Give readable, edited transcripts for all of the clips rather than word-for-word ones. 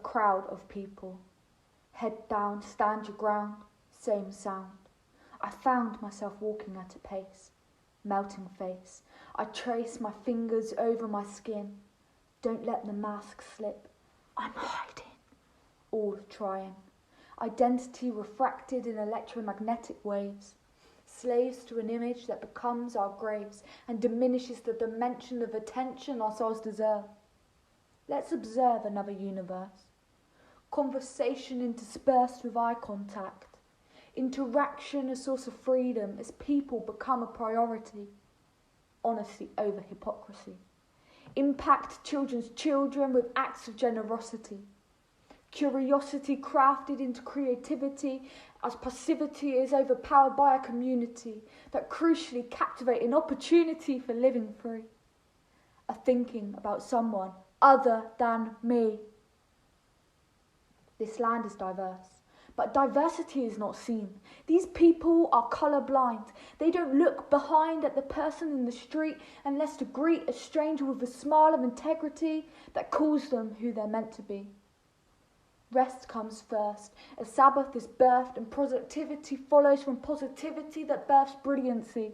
crowd of people. Head down, stand your ground, same sound. I found myself walking at a pace, melting face. I trace my fingers over my skin. Don't let the mask slip. I'm hiding. All trying. Identity refracted in electromagnetic waves. Slaves to an image that becomes our graves and diminishes the dimension of attention our souls deserve. Let's observe another universe. Conversation interspersed with eye contact. Interaction a source of freedom as people become a priority. Honesty over hypocrisy. Impact children's children with acts of generosity. Curiosity crafted into creativity as passivity is overpowered by a community that crucially captivate an opportunity for living free. A thinking about someone other than me. This land is diverse, but diversity is not seen. These people are colourblind. They don't look behind at the person in the street unless to greet a stranger with a smile of integrity that calls them who they're meant to be. Rest comes first. A Sabbath is birthed and productivity follows from positivity that births brilliancy.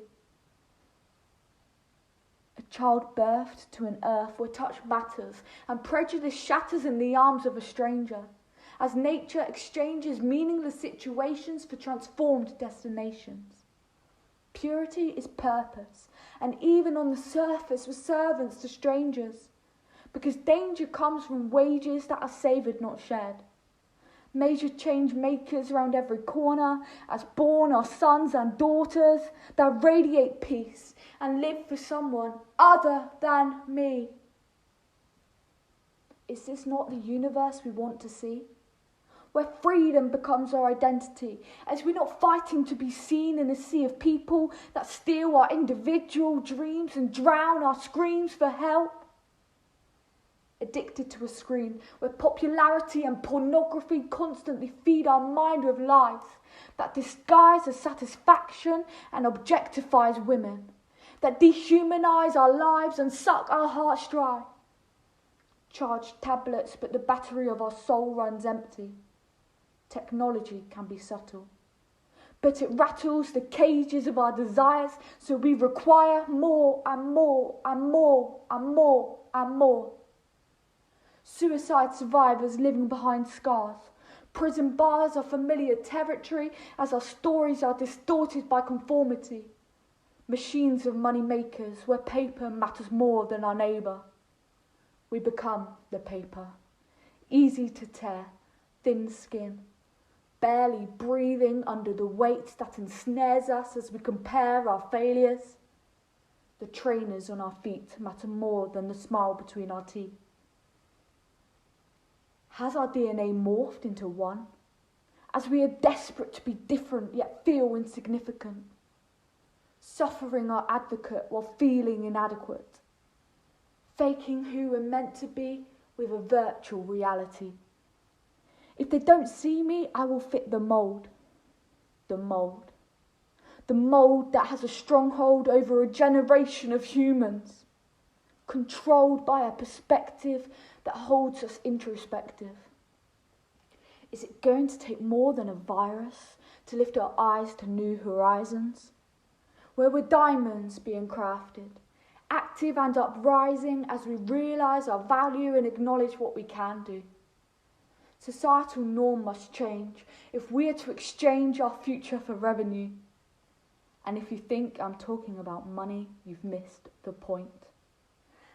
A child birthed to an earth where touch matters and prejudice shatters in the arms of a stranger. As nature exchanges meaningless situations for transformed destinations. Purity is purpose, and even on the surface we're servants to strangers, because danger comes from wages that are savoured, not shared. Major change makers around every corner, as born are sons and daughters that radiate peace and live for someone other than me. Is this not the universe we want to see? Where freedom becomes our identity, as we're not fighting to be seen in a sea of people that steal our individual dreams and drown our screams for help. Addicted to a screen, where popularity and pornography constantly feed our mind with lies that disguise as satisfaction and objectifies women, that dehumanize our lives and suck our hearts dry. Charged tablets, but the battery of our soul runs empty. Technology can be subtle, but it rattles the cages of our desires, so we require more and more and more and more and more. Suicide survivors living behind scars. Prison bars are familiar territory as our stories are distorted by conformity. Machines of money makers where paper matters more than our neighbour. We become the paper. Easy to tear, thin skin. Barely breathing under the weight that ensnares us as we compare our failures. The trainers on our feet matter more than the smile between our teeth. Has our DNA morphed into one, as we are desperate to be different yet feel insignificant? Suffering our advocate while feeling inadequate. Faking who we're meant to be with a virtual reality. If they don't see me, I will fit the mould. The mould. The mould that has a stronghold over a generation of humans. Controlled by a perspective that holds us introspective. Is it going to take more than a virus to lift our eyes to new horizons? Where we're diamonds being crafted, active and uprising as we realise our value and acknowledge what we can do. Societal norm must change if we are to exchange our future for revenue. And if you think I'm talking about money, you've missed the point.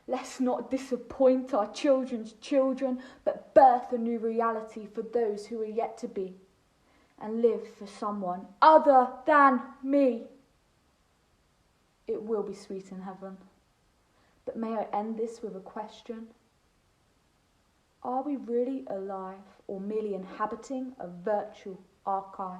Let's not disappoint our children's children, but birth a new reality for those who are yet to be, and live for someone other than me. It will be sweet in heaven. But may I end this with a question? Are we really alive or merely inhabiting a virtual archive?